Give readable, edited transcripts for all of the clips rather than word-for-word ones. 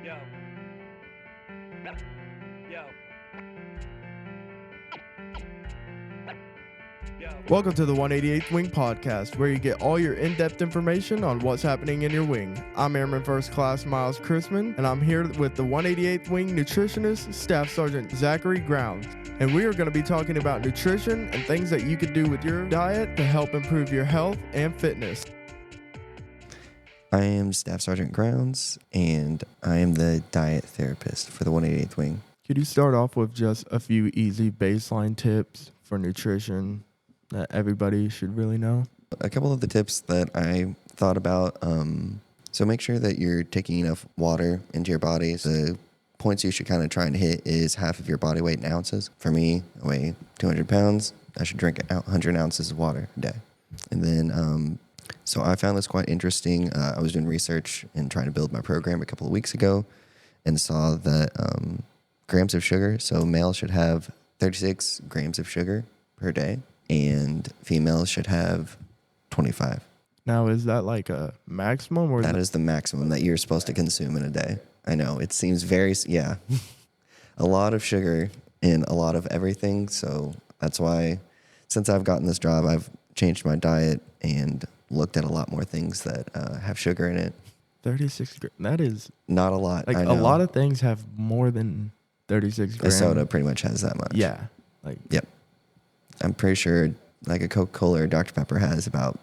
Yo, yo, yo. Welcome to the 188th Wing Podcast, where you get all your in-depth information on what's happening in your wing. I'm Airman First Class Miles Chrisman, and I'm here with the 188th Wing nutritionist, Staff Sergeant Zachary Grounds. And we are going to be talking about nutrition and things that you could do with your diet to help improve your health and fitness. I am Staff Sergeant Grounds, and I am the diet therapist for the 188th Wing. Could you start off with just a few easy baseline tips for nutrition that everybody should really know? A couple of the tips that I thought about, so make sure that you're taking enough water into your body. The points you should kind of try and hit is half of your body weight in ounces. For me, I weigh 200 pounds. I should drink 100 ounces of water a day. And then, so I found this quite interesting. I was doing research and trying to build my program a couple of weeks ago and saw that grams of sugar, so males should have 36 grams of sugar per day, and females should have 25. Now, is that like a maximum? Or That is the maximum that you're supposed to consume in a day. I know, it seems very, a lot of sugar in a lot of everything. So that's why, since I've gotten this job, I've changed my diet and looked at a lot more things that have sugar in it. 36 that is Not a lot. like I a know. lot of things have more than 36 A grams. soda pretty much has that much. Yeah. Like, Yep. I'm pretty sure like a Coca-Cola or Dr. Pepper has about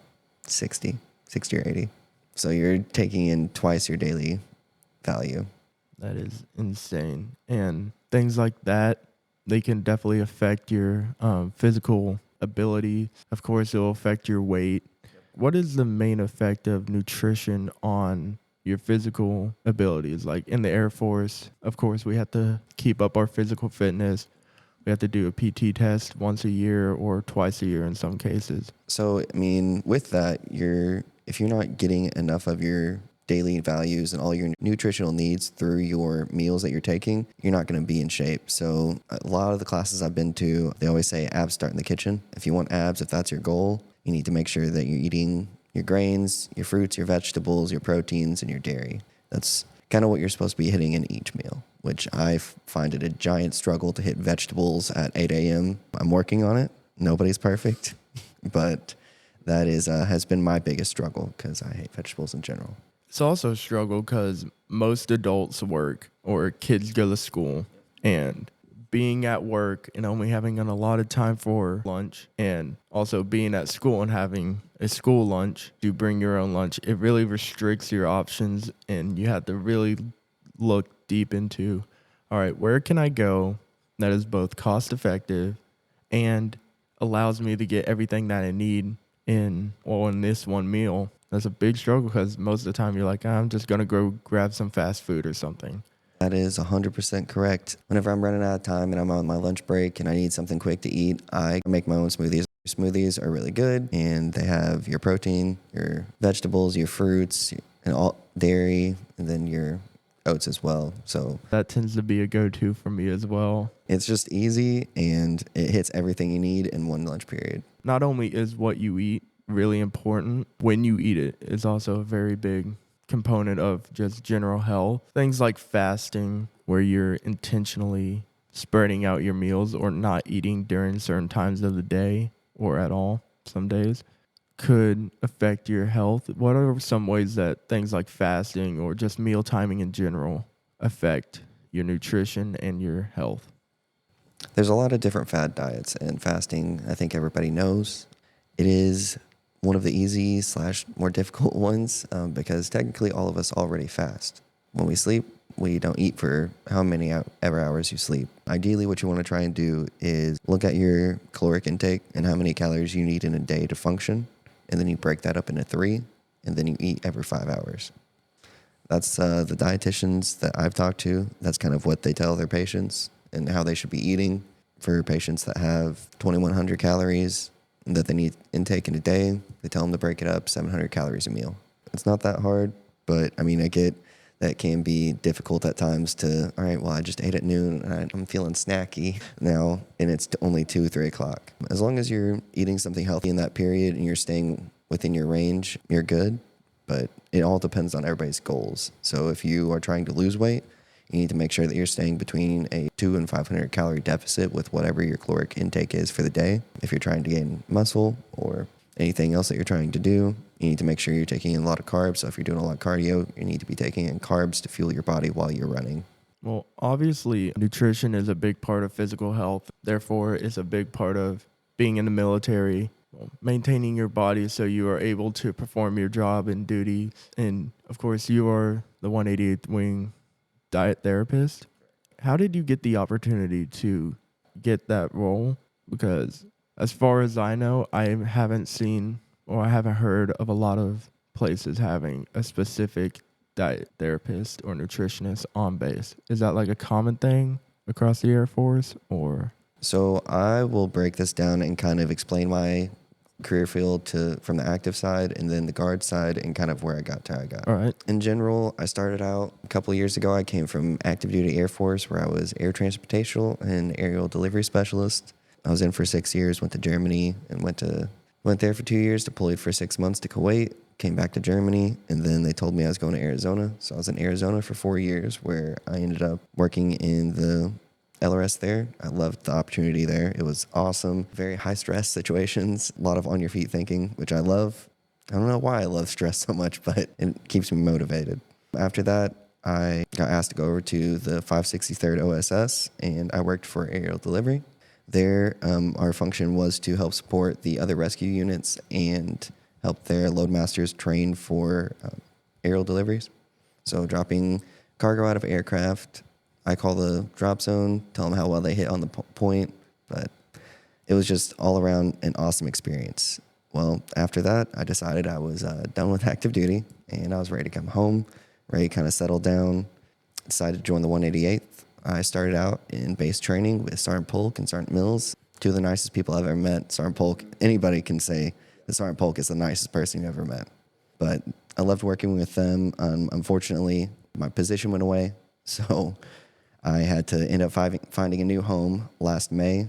60 or 80. So you're taking in twice your daily value. that is insane. And things like that, they can definitely affect your physical ability. Of course, it will affect your weight. What is the main effect of nutrition on your physical abilities? Like in the Air Force, of course, we have to keep up our physical fitness. We have to do a PT test once a year or twice a year in some cases. So, I mean, with that, if you're not getting enough of your daily values and all your nutritional needs through your meals that you're taking, you're not going to be in shape. So a lot of the classes I've been to, they always say abs start in the kitchen. If you want abs, if that's your goal, you need to make sure that you're eating your grains, your fruits, your vegetables, your proteins, and your dairy. That's kind of what you're supposed to be hitting in each meal, which I find it a giant struggle to hit vegetables at 8 a.m. I'm working on it. Nobody's perfect, but that is has been my biggest struggle because I hate vegetables in general. It's also a struggle because most adults work or kids go to school, and being at work and only having an allotted time for lunch, and also being at school and having a school lunch, you bring your own lunch, it really restricts your options, and you have to really look deep into, all right, where can I go that is both cost effective and allows me to get everything that I need in this one meal. That's a big struggle because most of the time you're like, I'm just going to go grab some fast food or something. That is 100% correct. Whenever I'm running out of time and I'm on my lunch break and I need something quick to eat, I make my own smoothies. Smoothies are really good, and they have your protein, your vegetables, your fruits, and all dairy, and then your oats as well. So That tends to be a go-to for me as well. it's just easy, and it hits everything you need in one lunch period. Not only is what you eat really important, when you eat it is also a very big component of just general health. Things like fasting, where you're intentionally spreading out your meals or not eating during certain times of the day or at all some days, could affect your health. What are some ways that things like fasting or just meal timing in general affect your nutrition and your health? There's a lot of different fad diets, and fasting, I think everybody knows. It is one of the easy / more difficult ones because technically all of us already fast. When we sleep, we don't eat for how many ever hours you sleep. Ideally, what you want to try and do is look at your caloric intake and how many calories you need in a day to function, and then you break that up into 3, and then you eat every 5 hours. That's the dietitians that I've talked to. That's kind of what they tell their patients and how they should be eating. For patients that have 2,100 calories that they need intake in a day, they tell them to break it up 700 calories a meal. It's not that hard, but I mean, I get that can be difficult at times to, all right, well, I just ate at noon and I'm feeling snacky now, and it's only 2-3 o'clock. As long as you're eating something healthy in that period and you're staying within your range, you're good. but it all depends on everybody's goals. So if you are trying to lose weight, you need to make sure that you're staying between a 200 and 500 calorie deficit with whatever your caloric intake is for the day. If you're trying to gain muscle or anything else that you're trying to do, you need to make sure you're taking in a lot of carbs. So if you're doing a lot of cardio, you need to be taking in carbs to fuel your body while you're running. Well, obviously, nutrition is a big part of physical health. Therefore, it's a big part of being in the military, maintaining your body so you are able to perform your job and duty. And of course, you are the 188th Wing diet therapist. How did you get the opportunity to get that role? Because as far as I know, I haven't seen or I haven't heard of a lot of places having a specific diet therapist or nutritionist on base. Is that like a common thing across the Air Force, or? So I will break this down and kind of explain my career field from the active side and then the guard side and kind of where I got to how I got. All right. In general, I started out a couple of years ago. I came from active duty Air Force where I was air transportational and aerial delivery specialist. I was in for 6 years, went to Germany and went there for 2 years, deployed for 6 months to Kuwait, came back to Germany, and then they told me I was going to Arizona. So I was in Arizona for 4 years where I ended up working in the LRS there. I loved the opportunity there. It was awesome. Very high stress situations, a lot of on your feet thinking, which I love. I don't know why I love stress so much, but it keeps me motivated. After that, I got asked to go over to the 563rd OSS, and I worked for aerial delivery. There, our function was to help support the other rescue units and help their loadmasters train for aerial deliveries. So dropping cargo out of aircraft, I call the drop zone, tell them how well they hit on the point, but it was just all around an awesome experience. Well, after that, I decided I was done with active duty, and I was ready to come home, ready to kind of settle down, decided to join the 188th. I started out in base training with Sergeant Polk and Sergeant Mills, two of the nicest people I've ever met. Sergeant Polk, anybody can say that Sergeant Polk is the nicest person you've ever met. But I loved working with them. Unfortunately, my position went away, so I had to end up finding a new home last May.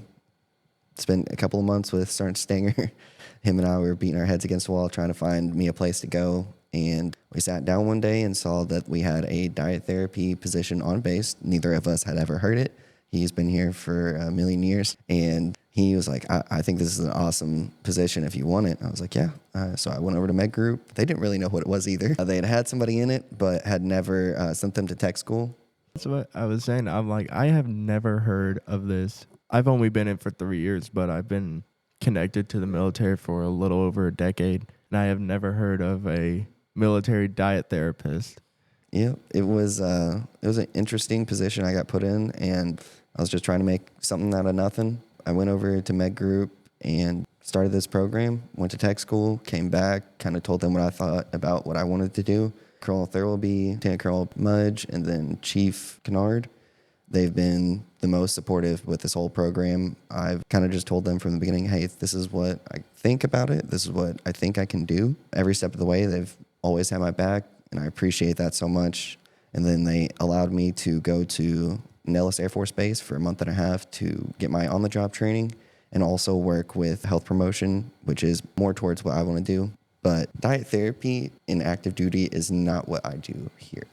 Spent a couple of months with Sergeant Stanger. Him and I were beating our heads against the wall trying to find me a place to go. And we sat down one day and saw that we had a diet therapy position on base. Neither of us had ever heard it. He's been here for a million years. And he was like, I think this is an awesome position if you want it. I was like, yeah. So I went over to Med Group. They didn't really know what it was either. They had somebody in it, but had never sent them to tech school. That's what I was saying. I'm like, I have never heard of this. I've only been in for 3 years, but I've been connected to the military for a little over a decade. And I have never heard of a military diet therapist. Yeah, it was an interesting position I got put in, and I was just trying to make something out of nothing. I went over to Med Group and started this program, went to tech school, came back, kind of told them what I thought about what I wanted to do. Colonel Thurlby, Lieutenant Colonel Mudge, and then Chief Kennard. They've been the most supportive with this whole program. I've kind of just told them from the beginning, hey, this is what I think about it. This is what I think I can do. Every step of the way, they've always had my back, and I appreciate that so much. And then they allowed me to go to Nellis Air Force Base for a month and a half to get my on-the-job training and also work with health promotion, which is more towards what I want to do. But diet therapy in active duty is not what I do here.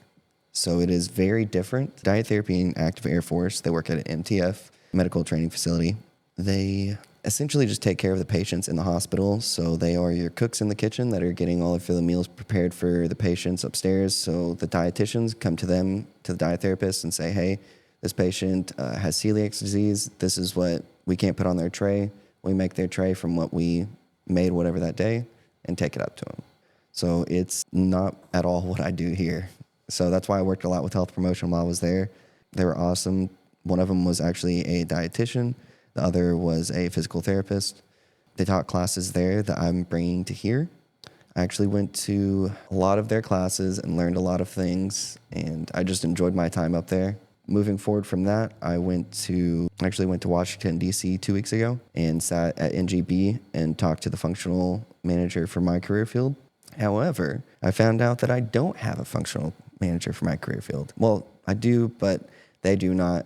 So it is very different. Diet therapy in active Air Force, they work at an MTF, medical training facility. They essentially just take care of the patients in the hospital. So they are your cooks in the kitchen that are getting all of the meals prepared for the patients upstairs. So the dietitians come to them, to the diet therapist, and say, hey, this patient has celiac disease. This is what we can't put on their tray. We make their tray from what we made whatever that day and take it up to them. So it's not at all what I do here. So that's why I worked a lot with health promotion while I was there. They were awesome. One of them was actually a dietitian. The other was a physical therapist. They taught classes there that I'm bringing to here. I actually went to a lot of their classes and learned a lot of things, and I just enjoyed my time up there. Moving forward from that, I actually went to Washington, D.C. 2 weeks ago and sat at NGB and talked to the functional manager for my career field. However, I found out that I don't have a functional manager for my career field. Well, I do, but they are not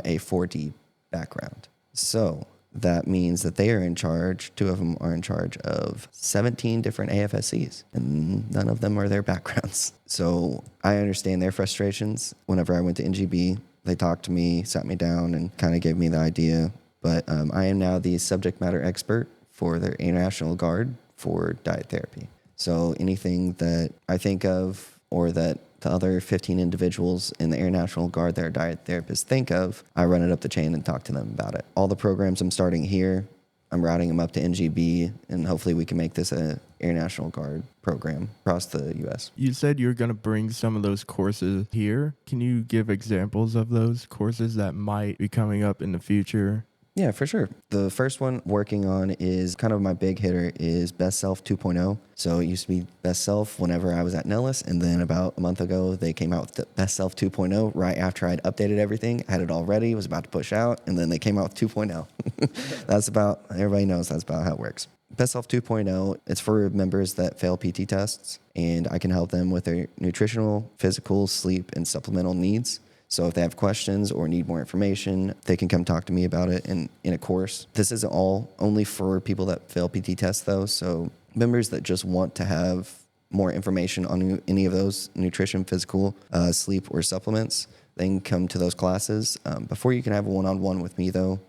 a 4D background. So that means that they are in charge, two of them are in charge of 17 different AFSCs, and none of them are their backgrounds. So I understand their frustrations. Whenever I went to NGB, they talked to me, sat me down, and kind of gave me the idea. But I am now the subject matter expert for their International Guard for diet therapy. So anything that I think of or that the other 15 individuals in the Air National Guard that are diet therapists think of, I run it up the chain and talk to them about it. All the programs I'm starting here, I'm routing them up to NGB, and hopefully we can make this a Air National Guard program across the U.S. You said you're going to bring some of those courses here. Can you give examples of those courses that might be coming up in the future? Yeah, for sure. The first one working on is kind of my big hitter is Best Self 2.0. So it used to be Best Self whenever I was at Nellis, and then about a month ago they came out with the Best Self 2.0 right after I'd updated everything. I had it all ready, was about to push out, and then they came out with 2.0. That's about, everybody knows that's about how it works. Best Self 2.0, it's for members that fail PT tests, and I can help them with their nutritional, physical, sleep, and supplemental needs. So if they have questions or need more information, they can come talk to me about it in a course. This isn't all only for people that fail PT tests, though. So members that just want to have more information on any of those nutrition, physical, sleep, or supplements, they can come to those classes. Before you can have a one-on-one with me, though,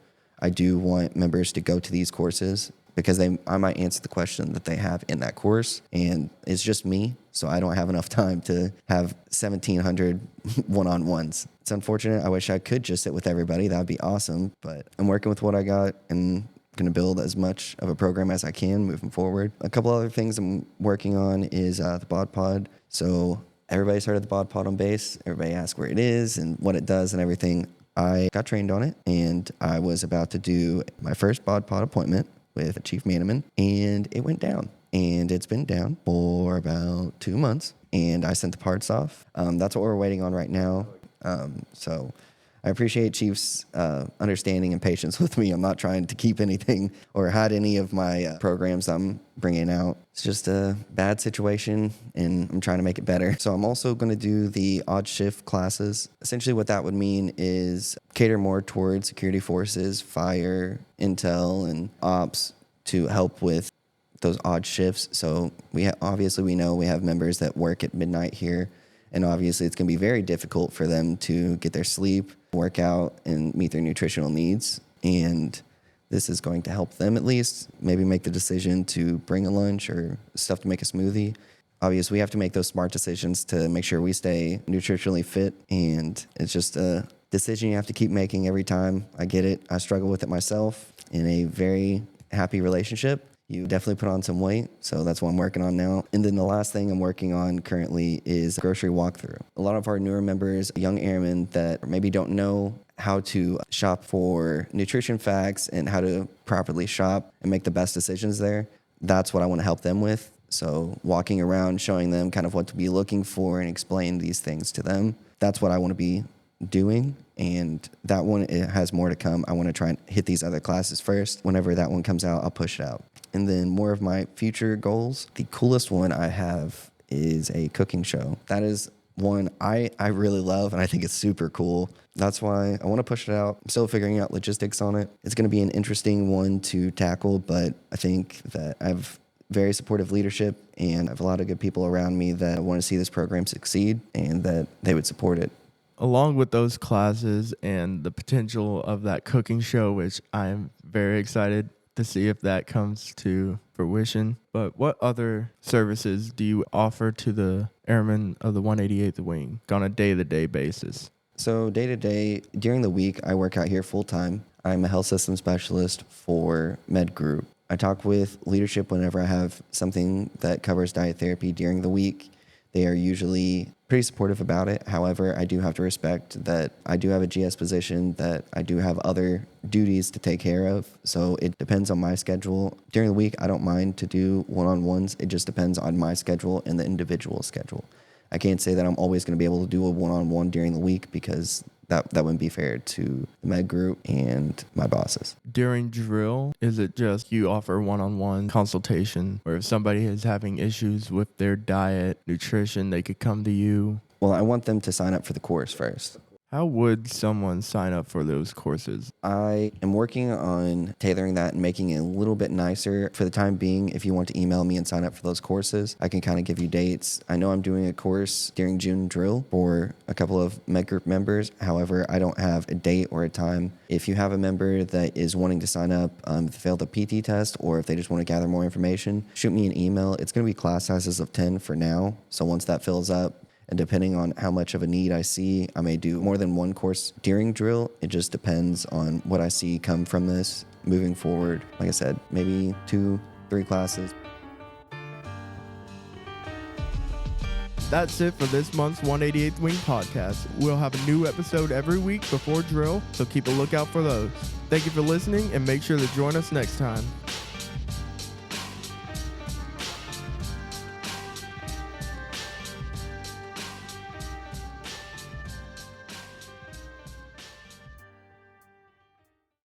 I do want members to go to these courses because I might answer the question that they have in that course, and it's just me, so I don't have enough time to have 1,700 one-on-ones. It's unfortunate. I wish I could just sit with everybody. That would be awesome, but I'm working with what I got and going to build as much of a program as I can moving forward. A couple other things I'm working on is the Bod Pod. So everybody's heard of the Bod Pod on base. Everybody asks where it is and what it does and everything. I got trained on it, and I was about to do my first Bod Pod appointment with Chief Manaman, and it went down. And it's been down for about 2 months, and I sent the parts off. That's what we're waiting on right now. So I appreciate Chief's understanding and patience with me. I'm not trying to keep anything or hide any of my programs I'm bringing out. It's just a bad situation, and I'm trying to make it better. So I'm also going to do the odd shift classes. Essentially what that would mean is cater more towards security forces, fire, intel, and ops to help with those odd shifts. So obviously we know we have members that work at midnight here, and obviously it's going to be very difficult for them to get their sleep, work out, and meet their nutritional needs. And this is going to help them at least maybe make the decision to bring a lunch or stuff to make a smoothie. Obviously, we have to make those smart decisions to make sure we stay nutritionally fit, and it's just a decision you have to keep making every time. I get it. I struggle with it myself in a very happy relationship. You definitely put on some weight, so that's what I'm working on now. And then the last thing I'm working on currently is grocery walkthrough. A lot of our newer members, young airmen that maybe don't know how to shop for nutrition facts and how to properly shop and make the best decisions there, that's what I want to help them with. So walking around, showing them kind of what to be looking for and explain these things to them, that's what I want to be doing. And that one, it has more to come. I want to try and hit these other classes first. Whenever that one comes out, I'll push it out. And then more of my future goals. The coolest one I have is a cooking show. That is one I really love, and I think it's super cool. That's why I want to push it out. I'm still figuring out logistics on it. It's going to be an interesting one to tackle, but I think that I have very supportive leadership, and I have a lot of good people around me that want to see this program succeed and that they would support it. Along with those classes and the potential of that cooking show, which I'm very excited to see if that comes to fruition. But what other services do you offer to the airmen of the 188th Wing on a day-to-day basis? So day-to-day, during the week, I work out here full-time. I'm a health system specialist for Med Group. I talk with leadership whenever I have something that covers diet therapy during the week. They are usually pretty supportive about it. However, I do have to respect that I do have a GS position, that I do have other duties to take care of. So it depends on my schedule. During the week, I don't mind to do one-on-ones. It just depends on my schedule and the individual schedule. I can't say that I'm always going to be able to do a one-on-one during the week because that wouldn't be fair to the Med Group and my bosses. During drill, is it just you offer one-on-one consultation, or if somebody is having issues with their diet, nutrition, they could come to you? Well, I want them to sign up for the course first. How would someone sign up for those courses? I am working on tailoring that and making it a little bit nicer. For the time being, if you want to email me and sign up for those courses, I can kind of give you dates. I know I'm doing a course during June drill for a couple of Med Group members. However, I don't have a date or a time. If you have a member that is wanting to sign up, if they failed the PT test, or if they just want to gather more information, shoot me an email. It's going to be class sizes of 10 for now. So once that fills up, and depending on how much of a need I see, I may do more than one course during drill. It just depends on what I see come from this moving forward. Like I said, maybe 2-3 classes. That's it for this month's 188th Wing podcast. We'll have a new episode every week before drill, so keep a lookout for those. Thank you for listening, and make sure to join us next time.